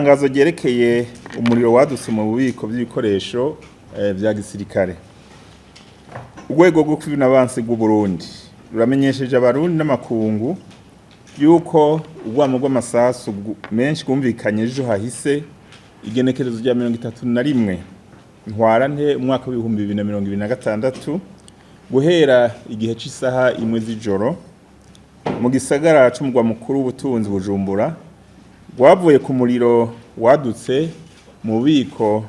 itangazo ryerekeye umuriro wadutse mu bubiko by'ibikoresho vya gisirikare. Urwego rwo kw'inabansi bw'u Burundi ruramenyesheje abarundi n'amakungu yuko urwamo rw'amasasu menshi gwumvikanye ejo hahise igenekerezo rya 31 ntwarante umwaka w'ibihumbi 2026 guhera igihe c'isaha imwe z'ijoro mu gisagara c'umugwa mukuru w'ubutunzi Bujumbura wavuye ku muriro wadutse mu bubiko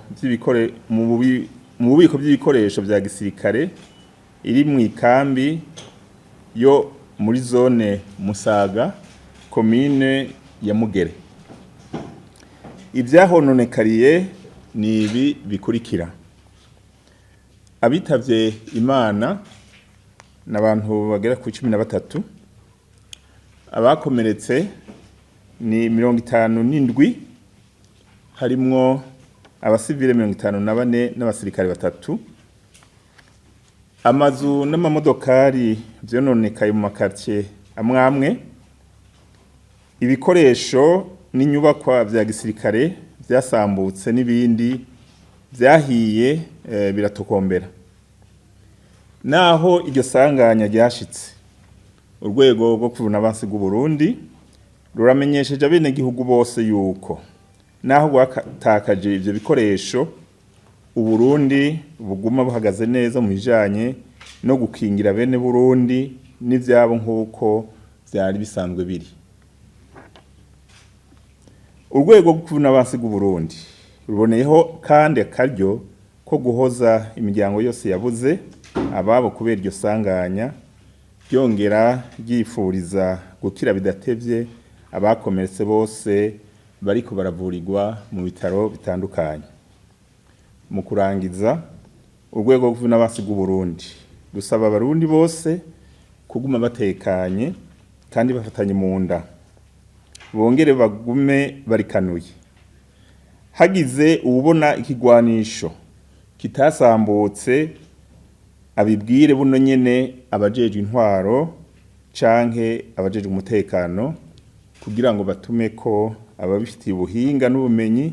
by'ibikoresho vya gisirikare iri mu ikambi yo muri zone Musaga komine ya Mugere. Ivyahononekariye ni ibi bikurikira: abitavye Imana n'abantu bagera ku 13, abakomeretse ni 57, harimwo abasivile 54 n'abasirikare 3. Amazu n'amamodokari vyononekaye mu makartie amwamwe. Ibikoresho n'inyubakwa vya gisirikare vyasambutse n'ibindi vyahiye biratokombera. Naho iryo sanganya ryashitse, urwego rwo kw'inabansi bw'u Burundi ruramenyesheje abene gihugu bose yuko naho gwatakaje ivyo bikoresho Uburundi buguma buhagaze neza mu bijanye no gukingira bene Burundi n'ivyabo nkuko vyari bisanzwe biri. Urwego rwo kw'inabansi bw'u Burundi ruboneyeho kandi akaryo ko guhoza imiryango yose yabuze ababo kubera iryo sanganya, byongera ryifuriza gukira bidatevye abakomeretse bose bariko baravurirwa mu bitaro bitandukanye. Mu kurangiza, urwego rwo kw'inabansi bw'u Burundi rusaba abarundi bose kuguma batekanye kandi bafatanye mu nda, bongere bagume barikanuye. Hagize ubona ikigwanisho kitasambutse abibwire buno nyene abajejwe intwaro canke abajejwe umutekano kugira ngo batume ko ababifitiye ubuhinga n'ubumenyi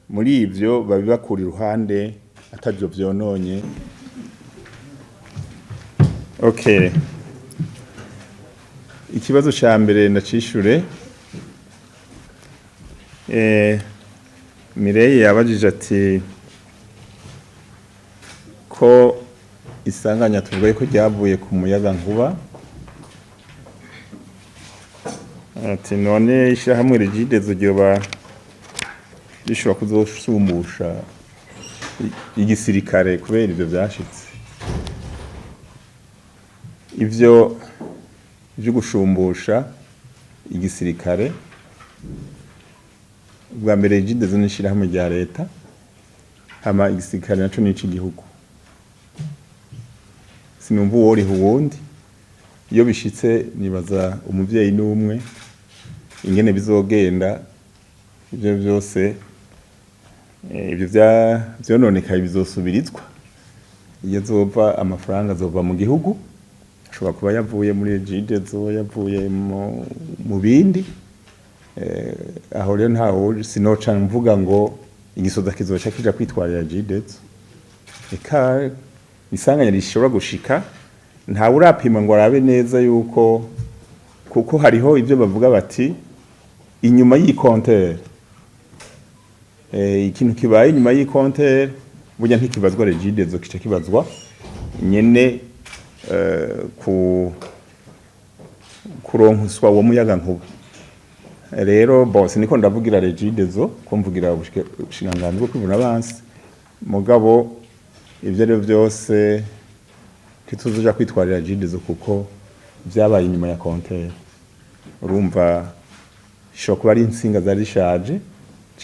muri ivyo babibakura iruhande atavyo vyononye. Okay. Ikibazo ca mbere ndacishure. Mireye yabajije ati ko isanganya tuvuga ko ryavuye ku muyaga nkuba, ati none ishyirahamwe Regidezo ryoba rishobora kuzosumbusha igisirikare kubera ivyo vyashitse. Ivyo gushumbusha igisirikare bwa mbere Regidezo n'ishyirahamwe rya leta, hama igisirikare naco n'ici gihugu. Sinumva uworiha uwundi. Iyo bishitse nibaza umuvyeyi n'umwe ingene bizogenda. Ivyo vyose ivyo vyononekaye bizosubirizwa. Iyo zova amafaranga azova mu gihugu, ashobora kuba yavuye muri Regidezo, yavuye mu bindi. Aho rero ntaho sinoca mvuga ngo igisoza kizoca kija kwitwarira Regidezo. Eka isanganya rishobora gushika, nta urapima ngo arabe neza yuko, kuko hariho ivyo bavuga bati inyuma y'ikonteri, ikintu kibaye inyuma y'ikonteri burya ntikibazwa Regidezo, kica kibazwa nyene kuronkuswa uwo muyaga nkuba. Rero bose niko ndavugira Regidezo, ko mvugira ubushikiranganji bwo kw'inabansi, mugabo ivyo rero vyose kituzoja kwitwarira Regidezo kuko vyabaye inyuma ya konteri. Urumva shobora kuba ari insinga zari zishaje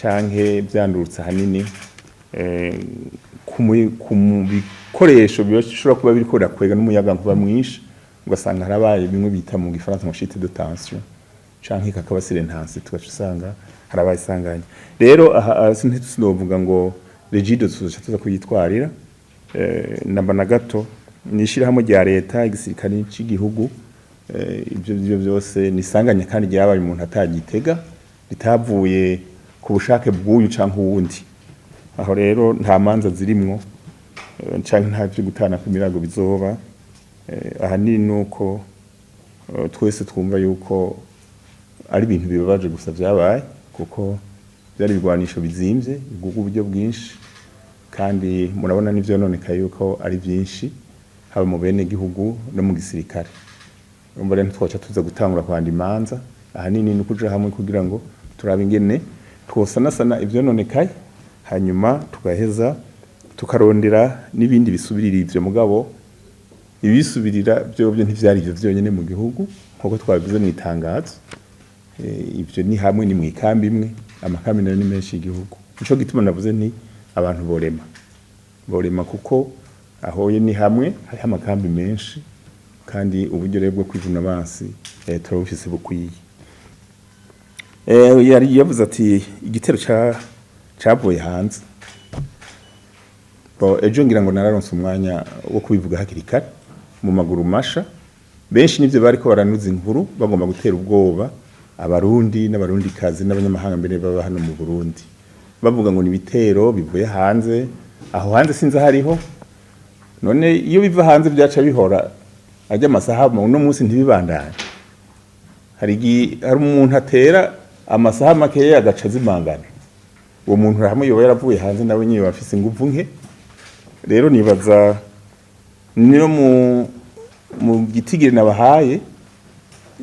canke vyandurutse hanini ku bikoresho bishobora kuba biriko birakwega n'umuyaga nkuba mwinshi, ugasanga harabaye bimwe bita mu gifaransa ngo chute de tension canke kakaba silentansi, tugaca usanga harabaye isanganya. Rero aha sintuvuga ngo Regidezo tuzoca kuyitwarira namba na gato. Nishirahamwe rya leta, igisirikare cy'igihugu, ivyo byose nisanganya kandi ryabaye umuntu atagitega, ritavuye ku bushake bw'uyu canke uwundi. Aho rero nta manza zirimwo canke nta byo gutana ku mirago bizoba. Ahanini nuko twese twumva yuko ari ibintu bibabaje gusa vyabaye, kuko byari ibigwanisho bizimvye bigugu uburyo bwinshi, kandi murabona n'ivyo nonekaye yuko ari vyinshi, haba mu bene gihugu no mu gisirikare. Urumva rero twaca tuza gutangura kwanda imanza, ahanini ni kuja hamwe kugira ngo turabe ingene twosanasana ivyo nonekaye, hanyuma tugaheza tukarondera n'ibindi bisubirira ivyo. Mugabo ibisubirira byo ntivyari ivyo vyonyene mu gihugu nkuko twabivuze mu itangazo. Ivyo ni hamwe ni mu ikambi imwe, amakambi nayo ni menshi igihugu. Nico gituma navuze nti abantu borema kuko aho ni hamwe hari amakambi menshi, kandi uburyo rero bwo kwivuna abansi turabufise bukwiye. Yari yavuze ati igitero cavuye hanze. Ejo ngira ngo nararonse umwanya wo kubivuga hakiri kare mu maguru masha. Benshi nivyo bariko baranuza inkuru bagomba gutera ubwoba abarundi n'abarundikazi n'abanyamahanga mbere baba hano mu Burundi, bavuga ngo ni bitero bivuye hanze. Aho hanze sinzi hariho, none iyo biva hanze byaca bihora ajya amasaha no munsi ntibibandanye. Hari umuntu atera amasaha makeya agaca zimangana, uwo muntu hamwe yoba yaravuye hanze nawe nyine bafise inguvu nke. Rero nibaza niyo mu gitigiri nabahaye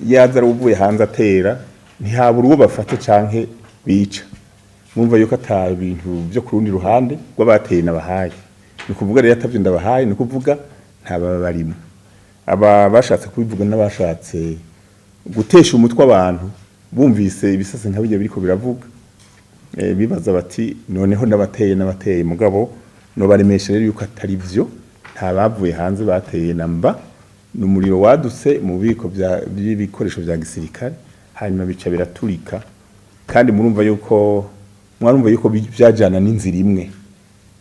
yaza uvuye hanze atera ntihabura uwo bafata canke bica. Mwumva yuko ata bintu byo ku rundi ruhande rw'abateye nabahaye. Ni kuvuga rero atavyo ndabahaye, ni kuvuga ntaba barimo. Aba bashatse kubivuga n'abashatse gutesha umutwe abantu bumvise ibisase nka bijya biriko biravuga, bibaza bati noneho n'abateye mugabo no baremesha rero yuko atari vyo, nta bavuye hanze bateye namba. N'umuriro wadutse mu biko by'ibikoresho bya gisirikare, hanyuma bica biraturika. Kandi mwarumva yuko byajana n'inzira imwe,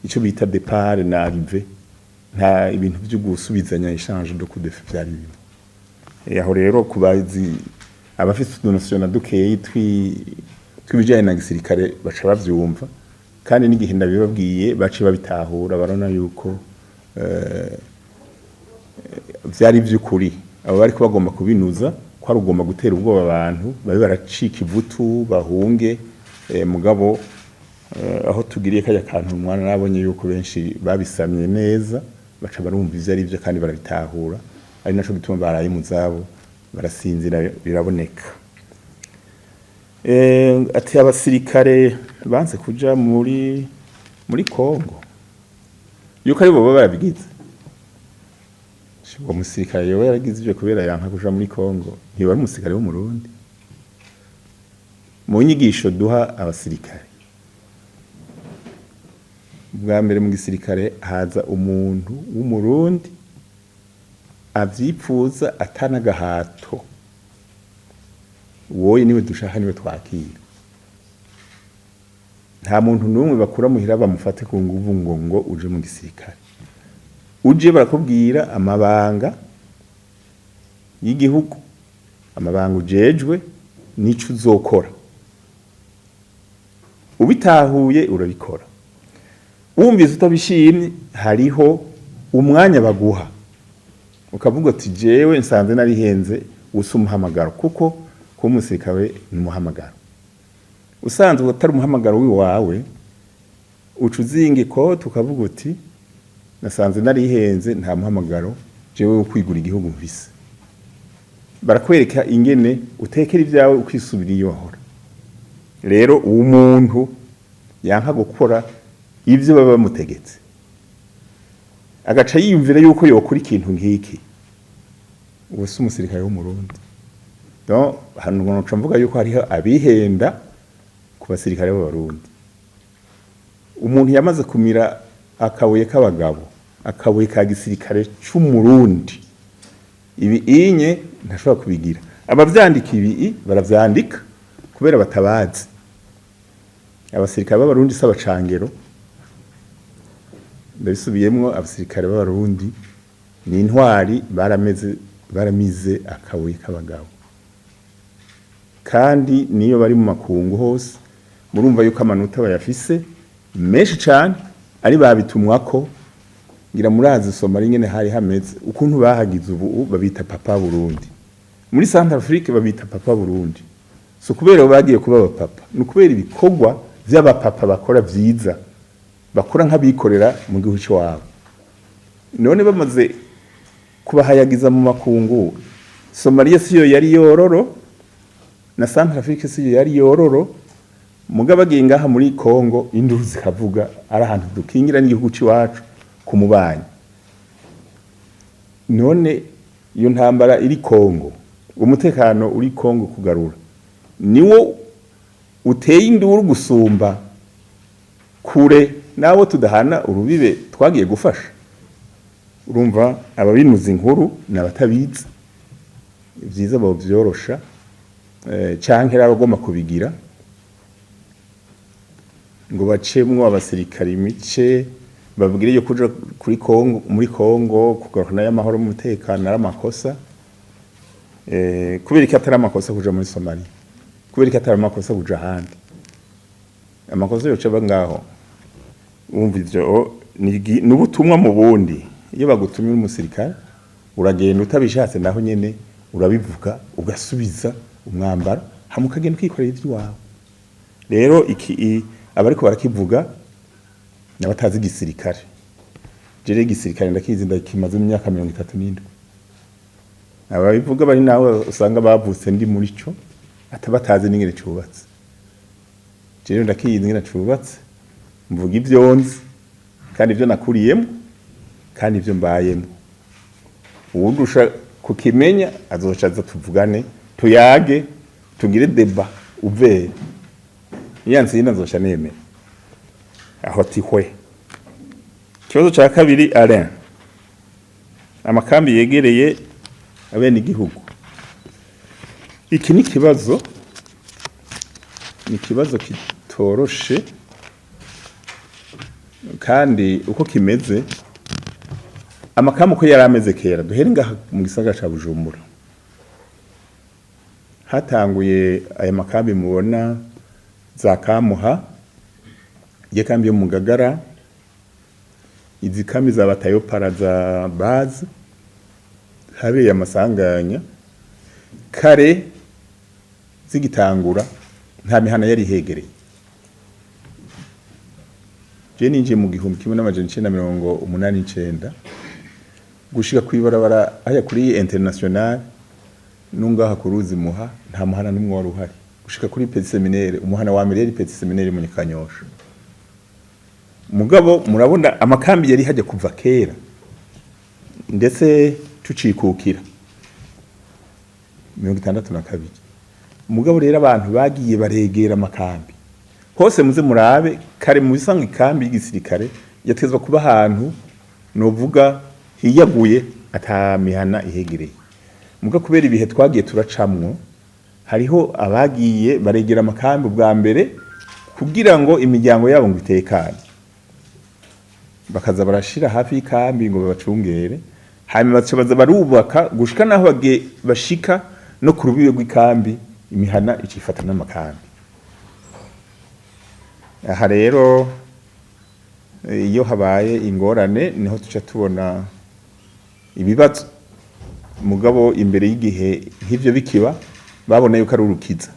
ico bita départ na arrivée, nta ibintu byo gusubizanya échange de coup de feu byari bimwe. Aho rero kubazi abafite notion na dukeye twibijanye na gisirikare baca bavyumva, kandi n'igihe ndabibabwiye bace babitahura, barona yuko vyari vy'ukuri. Abo bariko bagomba kubinuza ko ari ugomba gutera ubwoba abantu babe baracika ivutu bahunge. Mugabo aho tugiriye kajya kantu umwana nabonye yuko benshi babisamye neza, baca barumva ivyo ari byo kandi barabitahura, ari naco gituma baraye mu zabo barasinzira biraboneka. Ati abasirikare banze kuja muri Kongo yuko ari bo barabigize. Uwo musirikare yoba yaragize ivyo kubera yanka kuja muri Kongo, ntiba ari umusirikare wo mu Burundi. Mu nyigisho duha abasirikare, bwa mbere mu gisirikare haza umuntu w'umurundi avyipfuza atanagahato, wowe niwe dushaka niwe twakira. Nta muntu n'umwe bakura muhira bamufate ku nguvu ngo uje mu gisirikare. Uje barakubwira amabanga y'igihugu, amabanga ujejwe n'ico uzokora. Ubitahuye urabikora, wumvise utabishimye hariho umwanya baguha ukavuga ati jewe nsanze narihenze usa umuhamagaro, kuko kuba umusirikare ni umuhamagaro. Usanze utari umuhamagaro wiwawe uca uzinga ikoti ukavuga uti nasanze narihenze nta muhamagaro jewe wo kwigura igihugu mvise. Barakwereka ingene utekera ivyawe ukisubira iyo wahora. Rero uwo muntu yanka gukora ivyo baba bamutegetse, agaca yiyumvira yuko yokora ikintu nk'iki, uwo si umusirikare wo mu Burundi. Donc hano ngoca mvuga yuko hariho abihenda ku basirikare b'Abarundi. Umuntu yamaze kumira akabuye k'abagabo, akabuye ka gisirikare c'umurundi, ibi inye ntashobora kubigira. Abavyandika ibi baravyandika kubera batabazi. Abasirikare b'Abarundi s'abacangero, ndabisubiyemwo, abasirikare b'Abarundi ni intwari, baramize akabuye k'abagabo. Kandi niyo bari mu makungu hose murumva yuko amanota bayafise menshi cyane ari babitumwako ngira murazi Somalia nyene hari hameze ukuntu bahagize ubu babita papa Burundi muri Centrafrique babita papa Burundi so kubera bagiye kuba abapapa nukubera ibikorwa vy'abapapa bakora vyiza bakora nk'abikorera mu gihugu cyabo none bamaze kubahayagiza mu makungu Somalia siyo yari yororo na Centrafrique siyo yari yororo mugaba gingaha muri Kongo induru zikavuga ari ahantu dukingira n'igihugu cy'iwacu kumubanyi none iyo ntambara iri Kongo umutekano uri Kongo kugarura niwo uteye induru gusumba kure nabo tudahana urubibe twagiye gufasha urumva ababinuza inkuru nabatabizi byiza bo byorosha canke ragomba kubigira ngo bacemwo abasirikari mice babwire yo kuja kuri Kongo muri Kongo kugarukana y'amahoro mu mutekano aramakosa kubera ikatara amakosa kuja muri Somalia kubera ikatara amakosa kuja handi amakosa yoce bangaho umva ivyo n'ubutumwa mu bundi iyo bagutumye umusirikare uragenda utabishatse naho nyene urabivuga ugasubiza umwambaro hamukagenda ukikorera ivy'iwawe rero iki abariko barakivuga nabatazi gisirikare jere gisirikare ndakizi ndakimaze imyaka 37 ababivuga bari nawe usanga bavutse ndi muri cyo atabatazi n'ingene cyubatse jere ndakizi n'ingene cyubatse mvuga ivyonzi kandi ivyo nakuriyemo kandi ivyo mbayemo uwudusha kukimenya azocaza tuvugane tuyage tugire deba uve yansi azosha neme aho tihwe kibazo ca kabiri Alain amakambi yegereye abene igihugu iki ni kibazo kitoroshe kandi uko kimeze amakamu ko yarameze kera duhere ngaha mu gisagara ca Bujumbura hatanguye aya makambi mubona za Kamuha ye kambi yo mu Ngagara izi kambi za batayo para za base habe amasanganya kare zigitangura nta mihana yari hegereye je ninje mu gihumbi kimwe n'amajana 1989 gushika kwibarabara aya kuri international nungaha kuruzi muha nta muhana n'umwe wari uhari gushika kuri petit seminaire umuhana wa mbere yari petit seminaire mu Kanyosha mugabo murabona amakambi yari hajya kuva kera ndetse tucikukira 62 mugabo rero abantu bagiye baregera amakambi hose muze murabe kare mu bisanga ikambi y'igisirikare yatezwa kuba ahantu novuga hiyaguye atamihana ihegereye muga kubera ibihe twagiye turacamwo hariho abagiye baregera amakambi bwa mbere kugira ngo imiryango yabo ngo itekane bakaza barashira hafi y'ikambi ngo babacungere hanyuma baza barubaka gushika naho bashika no ku rubibe rw'ikambi imihana icifata n'amakambi aha rero iyo habaye ingorane niho tuca tubona ibibazo mugabo imbere y'igihe nk'ivyo bikiba babona yuko ari urukiza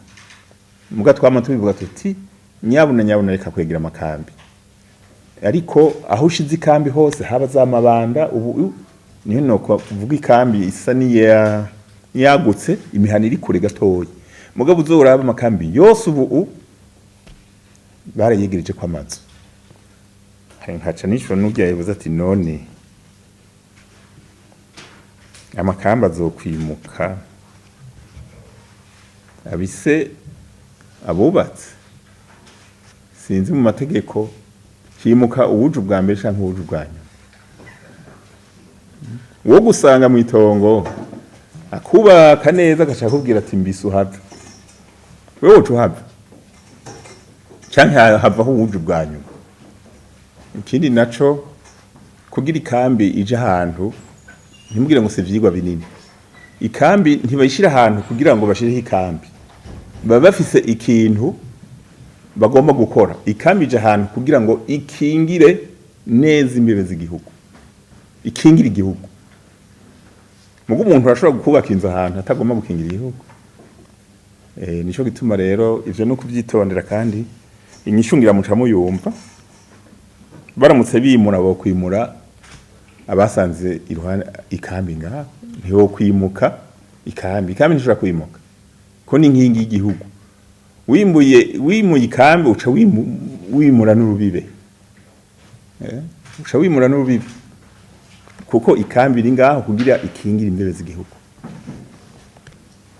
muga twama tubivuga tuti nyabuna reka kwegera amakambi ariko aho ushize ikambi hose haba za mabanda ubu niho no kuvuga ikambi isa yagutse imihana iri kure gatoya mugabo uzoraba amakambi yose ubu barayegereje kwa mazu nkaca nishura n'urya yavuze ati none amakamba azokwimuka abise abubatse sinzi mu mategeko kimuka uwuje bwa mbere canke uwuje bwa nyuma wo gusanga mu itongo akubaka neza agashaka kubwira ati mbise uhava wewe uca uhava canke havaho uwuje bwa nyuma ikindi naco kugira ikambi ije ahantu ntimubwire ngo se vyigwa binini ikambi ntibayishira ahantu kugira ngo bashireho ikambi baba bafise ikintu bagomba gukora ikambije ahantu kugira ngo ikingire neza imbere z'igihugu, ikingire igihugu. Mugo umuntu arashobora kubaka inzu ahantu atagomba gukingira igihugu. Nico gituma rero ivyo no kuvyitondera, kandi inyishungira muca muyumva. Baramutse bimura bo kwimura abasanze iruhande ikambi ngaha, ntiho kwimuka ikambi ntishobora kwimuka ko ni nkingi y'igihugu. Wimuye ikambi uca wimura n'urubibe, uca wimura n'urubibe kuko ikambi iri ngaho kugira ikingira imbere z'igihugu.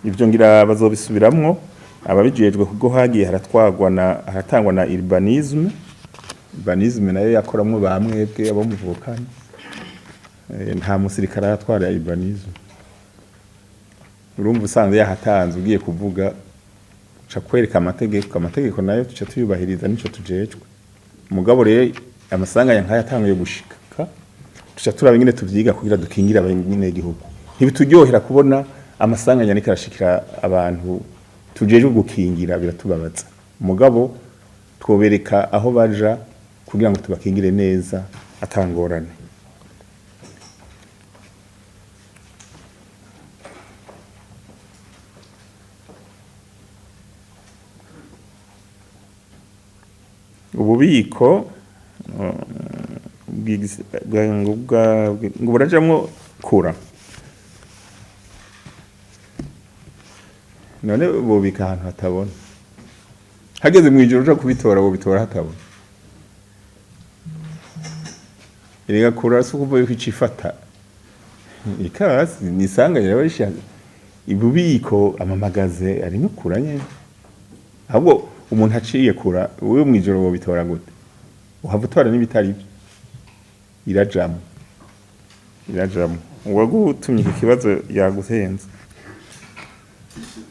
Ivyo ngira bazobisubiramwo ababijejwe kuko hagiye haratangwa na urbanisme nayo yakoramwo bamwebwe abo muvukana. Nta musirikare aratwara urbanisme. Urumva usanze yahatanze ugiye kuvuga uca kwereka amategeko nayo tuca tuyubahiriza nico tujejwe. Mugabo rero amasanga yankaya yatanguye gushika tuca turaba ingene tuvyiga kugira dukingira abanyine igihugu. Ntibituryohera kubona amasanga yanika arashikira abantu tujejwe gukingira, biratubabaza. Mugabo twobereka aho baja kugira ngo tubakingire neza atangorane. Ububiko ngo burajamwo kura, none bubika ahantu hatabona. Hageze mwijoro uja kubitora bobitora hatabona. Erega kura si ukuvuga yuko icifata ikasi nisanganyira barisha ibubiko amamagaze ari no kura nyene. Ahubwo umuntu aciye kura wewe mwijoro bobitora gute? Uhava utora n'ibitari irajamo uwagutumye iki kibazo yaguhenze.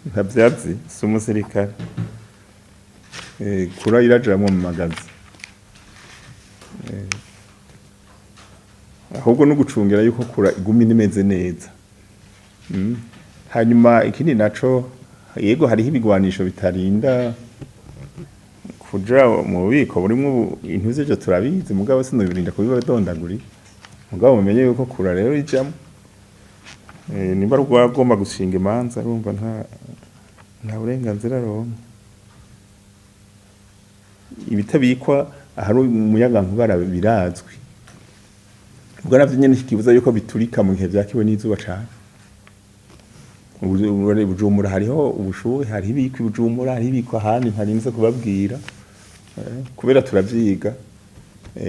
Ntabyazi si umusirikare. Kura irajamo mu magazi. Ahubwo no gucungira yuko kura igumi nimeze neza. Hanyuma ikindi naco, yego hariho ibigwanisho bitarinda kuja mu bubiko burimo intuze cyo turabizi, mugabo sinobirinda kubibadondaguri. Mugabo mumenye yuko kura rero ijamo. Nimba rwagomba gushinga imanza urumva nta burenganzira ronka. Ibitabikwa ahari umuyaga nkubara birazwi. Ubwo navyo nyene kikibuza yuko biturika mu gihe vyakiwe n'izuba cyane. Bujumbura hariho ubushuhe, hari ibikwa Bujumbura, hari ibikwa ahandi ntarinze kubabwira. Kubera turavyiga,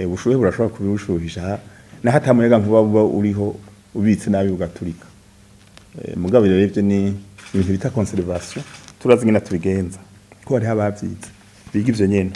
ubushuhe burashobora kubushuhisha naho atamuyaga nkuba uriho ubitse nabi ugaturika. Mugabo rero ivyo ni ibintu bita conservation, turazi ngina tubigenza ko hari abavyize biga ivyo nyene.